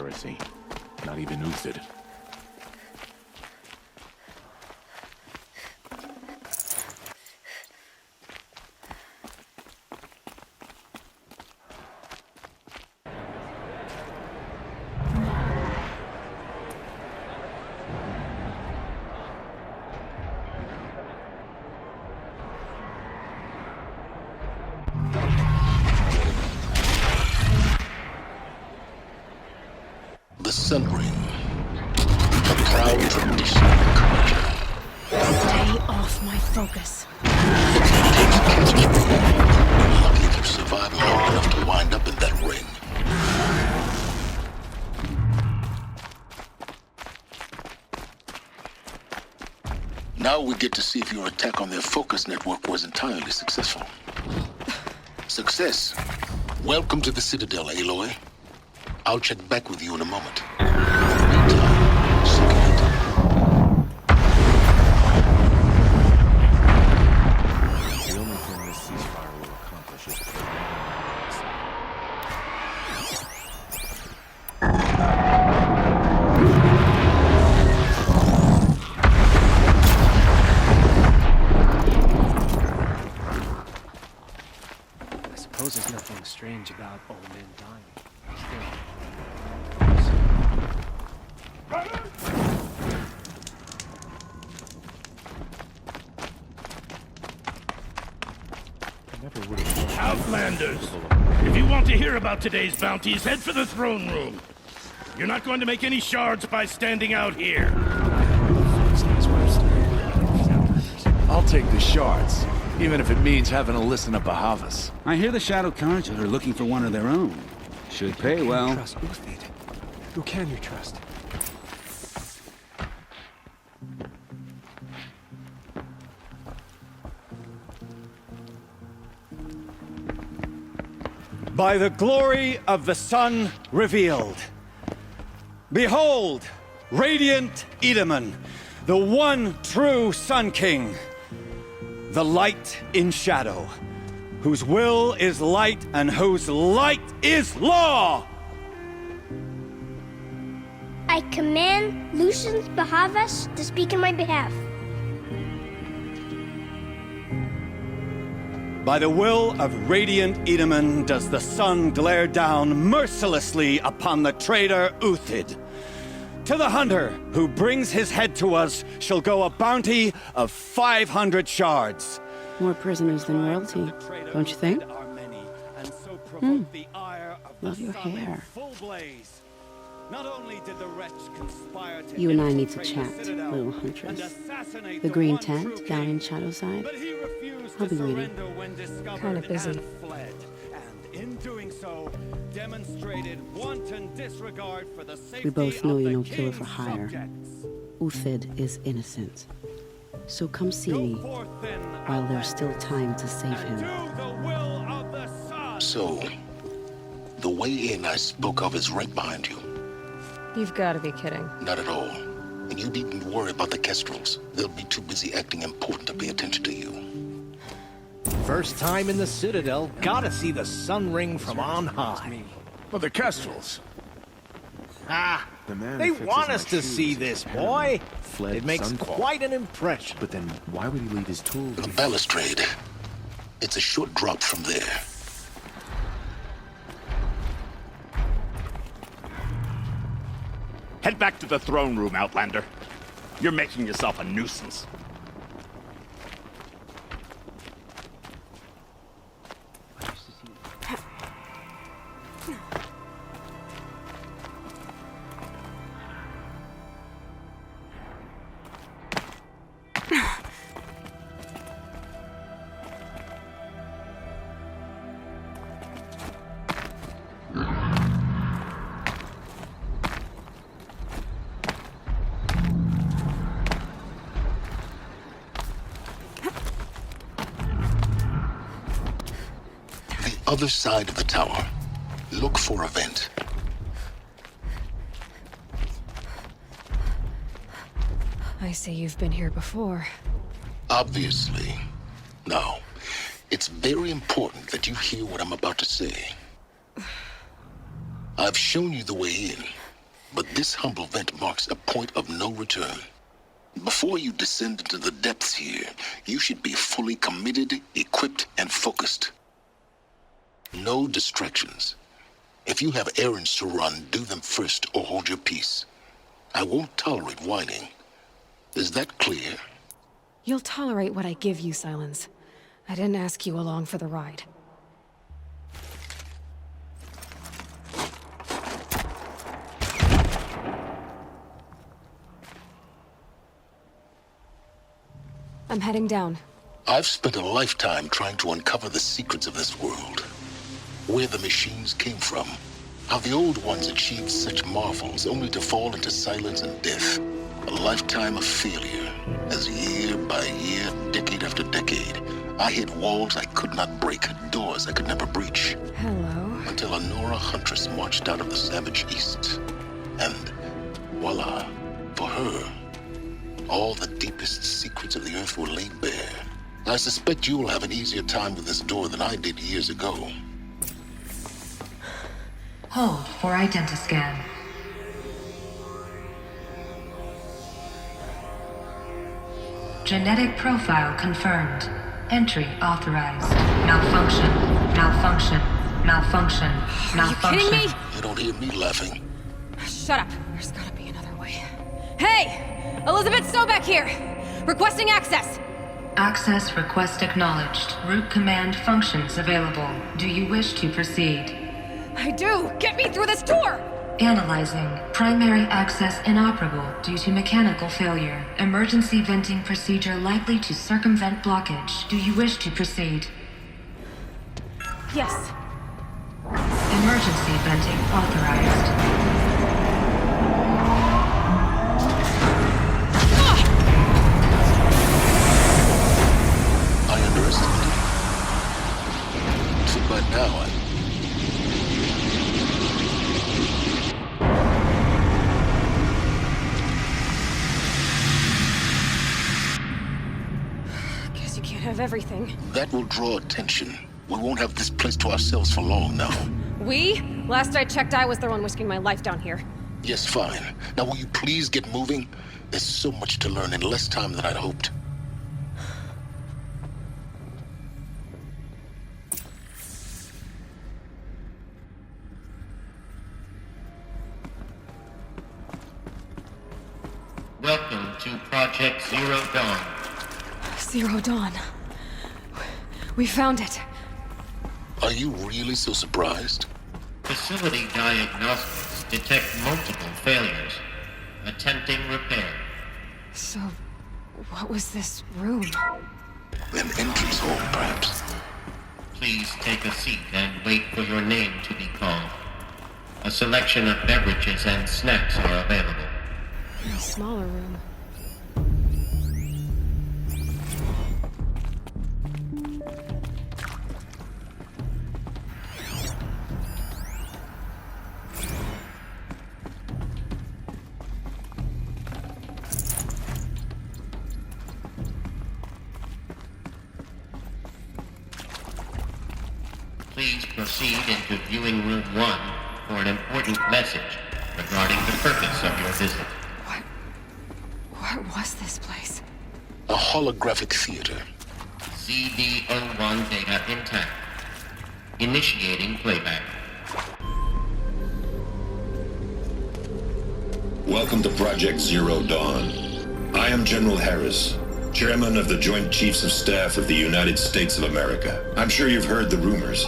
heresy. Not even Uthid. The Sun Ring. A proud tradition of the culture. Stay off my focus. Lucky if you survive long enough to wind up in that ring. Now we get to see if your attack on their focus network was entirely successful. Success. Welcome to the Citadel, Aloy. I'll check back with you in a moment. Meantime, suck it. The only thing this ceasefire will accomplish is I suppose there's nothing strange about old men dying. Outlanders! If you want to hear about today's bounties, head for the throne room. You're not going to make any shards by standing out here. I'll take the shards, even if it means having to listen to Bahavas. I hear the Shadow Carja are looking for one of their own. Should pay well. Trust Uthid. Who can you trust? By the glory of the sun revealed. Behold, radiant Edaman, the one true Sun King. The light in shadow, whose will is light and whose light is law! I command Lucius Bahavas to speak in my behalf. By the will of radiant Edaman does the sun glare down mercilessly upon the traitor Uthid. To the hunter who brings his head to us shall go a bounty of 500 shards. More prisoners than royalty, don't you think? Love your hair. Not only did the wretch conspire to You and I need to infiltrate chat, the Citadel little and huntress. assassinate The green one true tent down king, in Shadowside. but he refused I'll to be waiting. surrender when discovered Kinda busy. and fled. And in doing so, demonstrated wanton disregard for the safety We both know of you're the no killer for king's hire. subjects. Uthid is innocent. So come see Go me forth then, while there's still time to save and him. do the will of the sun. So, the way in I spoke of is right behind you. You've got to be kidding. Not at all. And you needn't worry about the Kestrels. They'll be too busy acting important to pay attention to you. First time in the Citadel, gotta see the Sun Ring from on high. But the Kestrels. Ah, The man they who fixes want my us to shoes see this, boy. fled It makes Sunfall. quite an impression. But then why would he leave his tools? The balustrade. It's a short drop from there. Head back to the throne room, Outlander. You're making yourself a nuisance. Other side of the tower. Look for a vent. I see you've been here before. Obviously. Now, it's very important that you hear what I'm about to say. I've shown you the way in. But this humble vent marks a point of no return. Before you descend into the depths here, you should be fully committed, equipped, and focused. No distractions. If you have errands to run, do them first or hold your peace. I won't tolerate whining. Is that clear? You'll tolerate what I give you, Silence. I didn't ask you along for the ride. I'm heading down. I've spent a lifetime trying to uncover the secrets of this world. Where the machines came from. How the old ones achieved such marvels only to fall into silence and death. A lifetime of failure. As year by year, decade after decade, I hit walls I could not break, doors I could never breach. Hello. Until a Nora huntress marched out of the savage east. And voila, for her, all the deepest secrets of the Earth were laid bare. I suspect you will have an easier time with this door than I did years ago. Hold for identiscan. Genetic profile confirmed. Entry authorized. Malfunction. Malfunction. Malfunction. Malfunction. Are you kidding me? You don't hear me laughing. Shut up. There's gotta be another way. Hey! Elizabeth Sobeck here! Requesting access! Access request acknowledged. Root command functions available. Do you wish to proceed? I do! Get me through this door! Analyzing. Primary access inoperable due to mechanical failure. Emergency venting procedure likely to circumvent blockage. Do you wish to proceed? Yes. Emergency venting authorized. I underestimated you. So by now, Guess you can't have everything. that will draw attention. We won't have this place to ourselves for long now. We? Last I checked, I was the one risking my life down here. Yes, fine. Now will you please get moving? There's so much to learn in less time than I'd hoped. Welcome to Project Zero Dawn. Zero Dawn. We found it. Are you really so surprised? Facility diagnostics detect multiple failures. Attempting repair. So, what was this room? An entrance hall, perhaps. Please take a seat and wait for your name to be called. A selection of beverages and snacks are available. In a smaller room. Please proceed into viewing room 1 for an important message regarding the purpose of your visit. What was this place? A holographic theater. CD01 data intact. Initiating playback. Welcome to Project Zero Dawn. I am General Harris, Chairman of the Joint Chiefs of Staff of the United States of America. I'm sure you've heard the rumors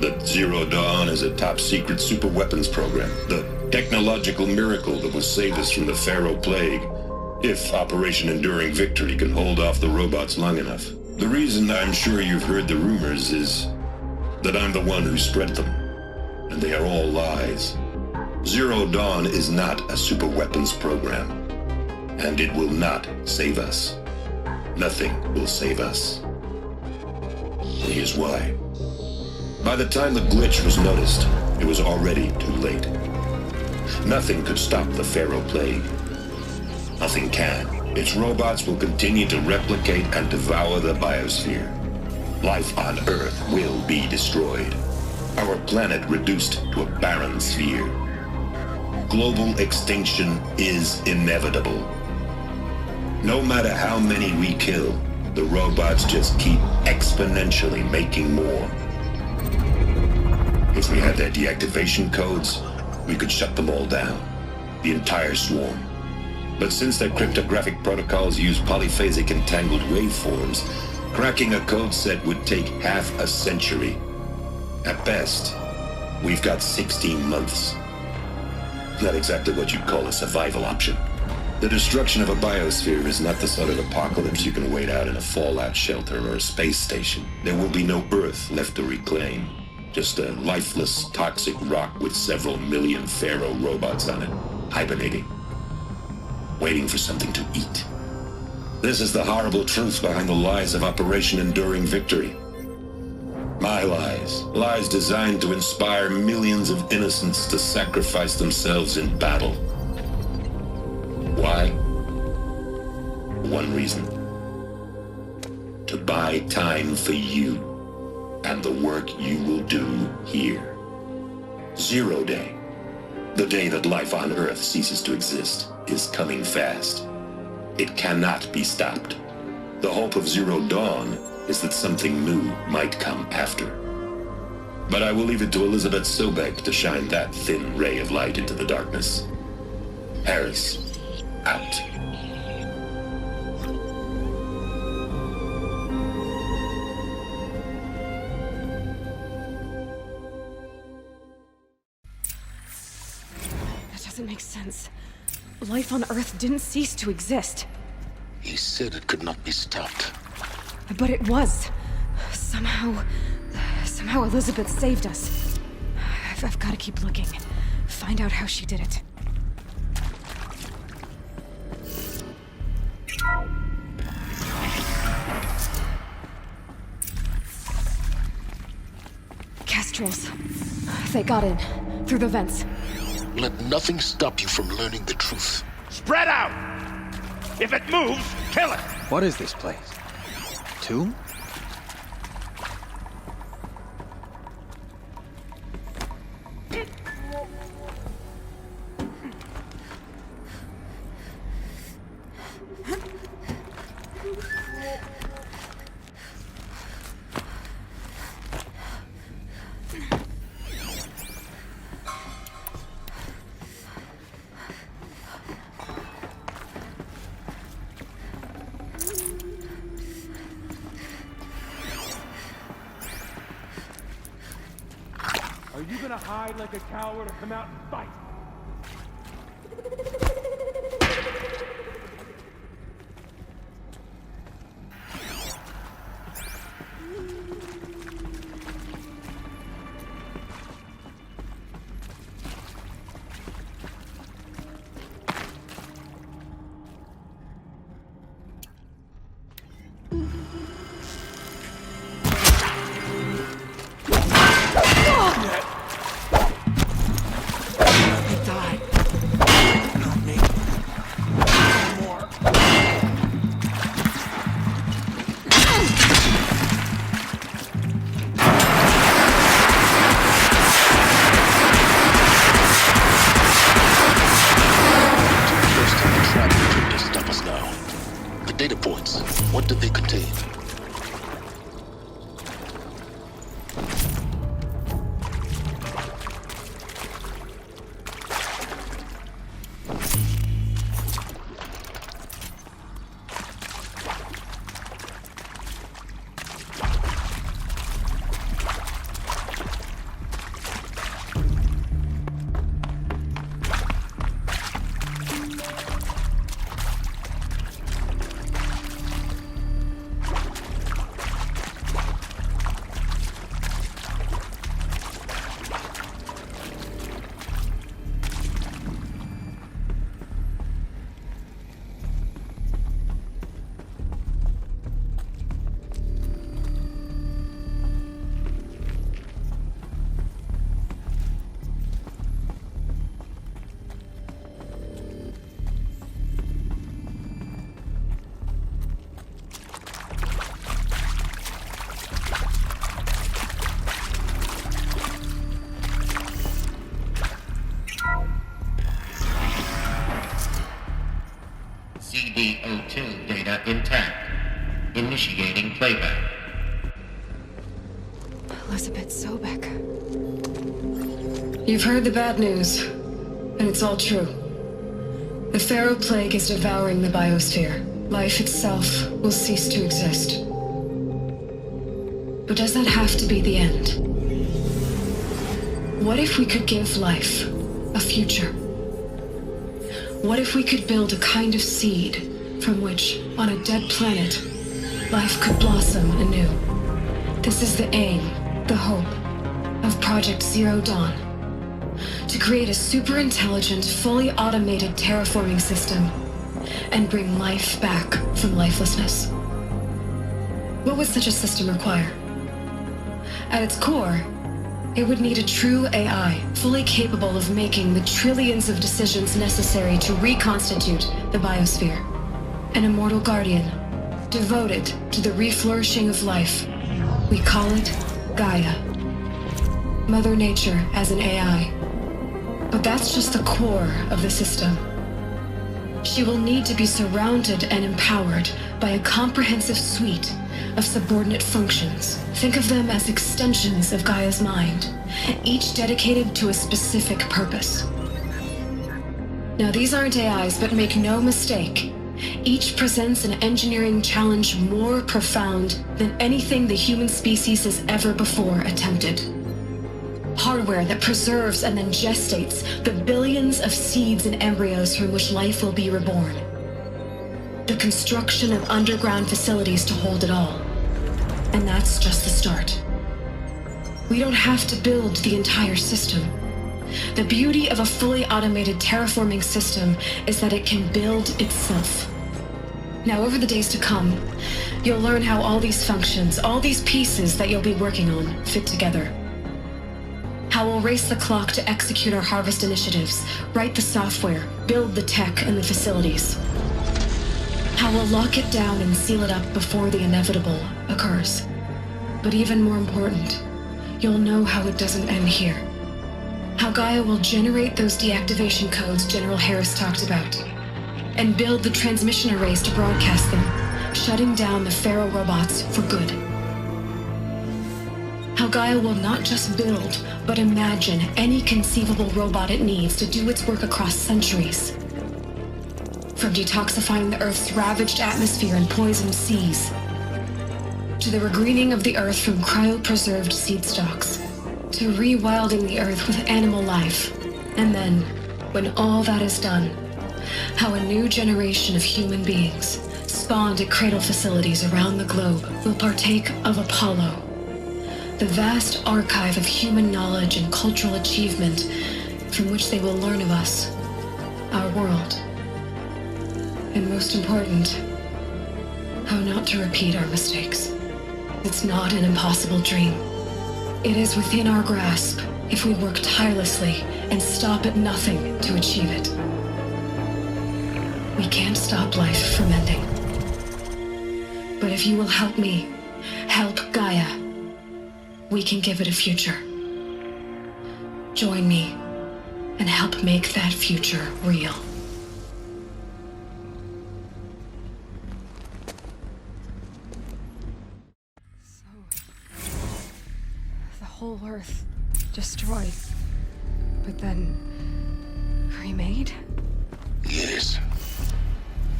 that Zero Dawn is a top-secret superweapons program, the technological miracle that will save us from the Pharaoh Plague, if Operation Enduring Victory can hold off the robots long enough. The reason I'm sure you've heard the rumors is that I'm the one who spread them, and they are all lies. Zero Dawn is not a superweapons program, and it will not save us. Nothing will save us. Here's why. By the time the glitch was noticed, it was already too late. Nothing could stop the Pharaoh Plague. Nothing can. Its robots will continue to replicate and devour the biosphere. Life on Earth will be destroyed. Our planet reduced to a barren sphere. Global extinction is inevitable. No matter how many we kill, the robots just keep exponentially making more. If we had their deactivation codes, we could shut them all down. The entire swarm. But since their cryptographic protocols use polyphasic entangled waveforms, cracking a code set would take half a century. At best, we've got 16 months. Not exactly what you'd call a survival option. The destruction of a biosphere is not the sort of apocalypse you can wait out in a fallout shelter or a space station. There will be no Earth left to reclaim. Just a lifeless, toxic rock with several million Pharaoh robots on it, hibernating. Waiting for something to eat. This is the horrible truth behind the lies of Operation Enduring Victory. My lies. Lies designed to inspire millions of innocents to sacrifice themselves in battle. Why? One reason. To buy time for you and the work you will do here. Zero Day. The day that life on Earth ceases to exist is coming fast. It cannot be stopped. The hope of Zero Dawn is that something new might come after. But I will leave it to Elizabeth Sobek to shine that thin ray of light into the darkness. Harris, out. That doesn't make sense. Life on Earth didn't cease to exist. He said it could not be stopped. But it was. Somehow Elizabeth saved us. I've got to keep looking. Find out how she did it. Kestrels. They got in. Through the vents. Let nothing stop you from learning the truth. Spread out! If it moves, kill it! What is this place? Tomb? Are you gonna hide like a coward or come out and fight? CO2 data intact. Initiating playback. Elizabeth Sobek. You've heard the bad news, and it's all true. The Pharaoh Plague is devouring the biosphere. Life itself will cease to exist. But does that have to be the end? What if we could give life a future? What if we could build a kind of seed from which, on a dead planet, life could blossom anew? This is the aim, the hope, of Project Zero Dawn. To create a super-intelligent, fully automated terraforming system and bring life back from lifelessness. What would such a system require? At its core, it would need a true AI, fully capable of making the trillions of decisions necessary to reconstitute the biosphere. An immortal guardian, devoted to the reflourishing of life. We call it Gaia. Mother Nature as an AI. But that's just the core of the system. She will need to be surrounded and empowered by a comprehensive suite of subordinate functions. Think of them as extensions of Gaia's mind, each dedicated to a specific purpose. Now, these aren't AIs, but make no mistake, each presents an engineering challenge more profound than anything the human species has ever before attempted. Hardware that preserves and then gestates the billions of seeds and embryos from which life will be reborn. The construction of underground facilities to hold it all. And that's just the start. We don't have to build the entire system. The beauty of a fully automated terraforming system is that it can build itself. Now, over the days to come, you'll learn how all these functions, all these pieces that you'll be working on, fit together. How we'll race the clock to execute our harvest initiatives, write the software, build the tech and the facilities. How we'll lock it down and seal it up before the inevitable occurs. But even more important, you'll know how it doesn't end here. How Gaia will generate those deactivation codes General Harris talked about, and build the transmission arrays to broadcast them, shutting down the Pharaoh robots for good. How Gaia will not just build, but imagine any conceivable robot it needs to do its work across centuries. From detoxifying the Earth's ravaged atmosphere and poisoned seas, to the regreening of the Earth from cryopreserved seed stalks, to rewilding the Earth with animal life. And then, when all that is done, how a new generation of human beings, spawned at cradle facilities around the globe, will partake of Apollo, the vast archive of human knowledge and cultural achievement from which they will learn of us, our world. And most important, how not to repeat our mistakes. It's not an impossible dream. It is within our grasp if we work tirelessly and stop at nothing to achieve it. We can't stop life from ending. But if you will help me, help Gaia, we can give it a future. Join me and help make that future real. The whole Earth destroyed, but then remade? Yes.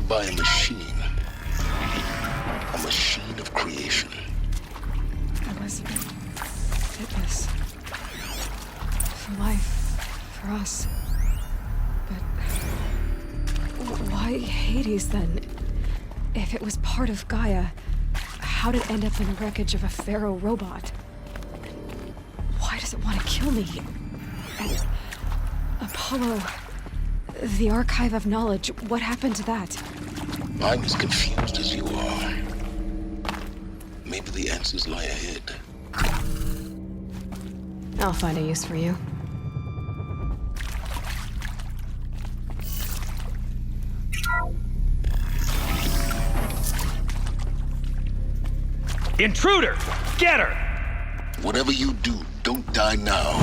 By a machine. A machine of creation. Elizabeth did this. For life. For us. But why Hades then? If it was part of Gaia, how did it end up in the wreckage of a Pharaoh robot? Why does it want to kill me? And Apollo, the archive of knowledge, what happened to that? I'm as confused as you are. Maybe the answers lie ahead. I'll find a use for you. Intruder! Get her! Whatever you do, don't die now.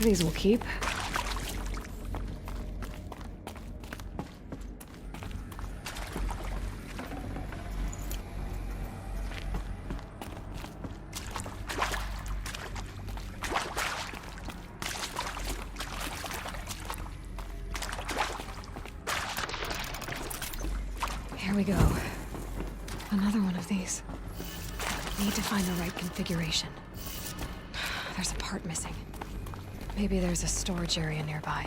these will keep. Here we go. Another one of these. Need to find the right configuration. There's a part missing. Maybe there's a storage area nearby.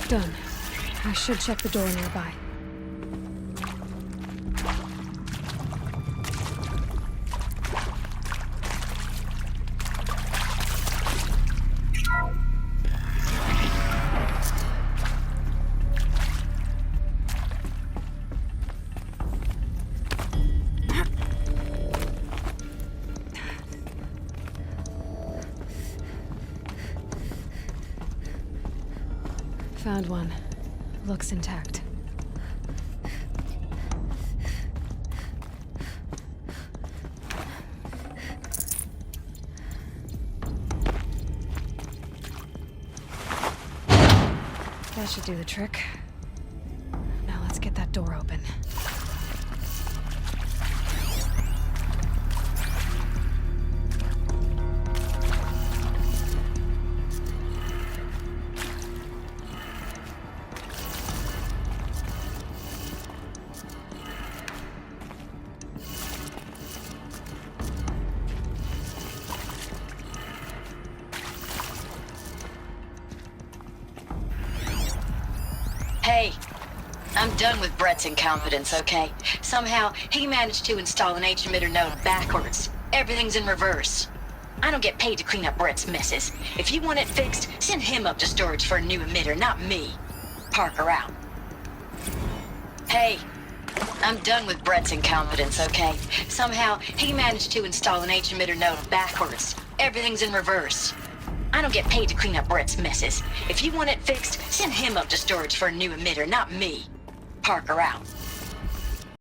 Done. I should check the door nearby. Found one. Looks intact. That should do the trick. Now let's get that door open. Hey, I'm done with Brett's incompetence, okay? Somehow, he managed to install an H-emitter node backwards. Everything's in reverse. I don't get paid to clean up Brett's messes. If you want it fixed, send him up to storage for a new emitter, not me. Parker out. Hey, I'm done with Brett's incompetence, okay? Somehow, he managed to install an H-emitter node backwards. Everything's in reverse. I don't get paid to clean up Brett's messes. If you want it fixed, send him up to storage for a new emitter, not me. Parker out.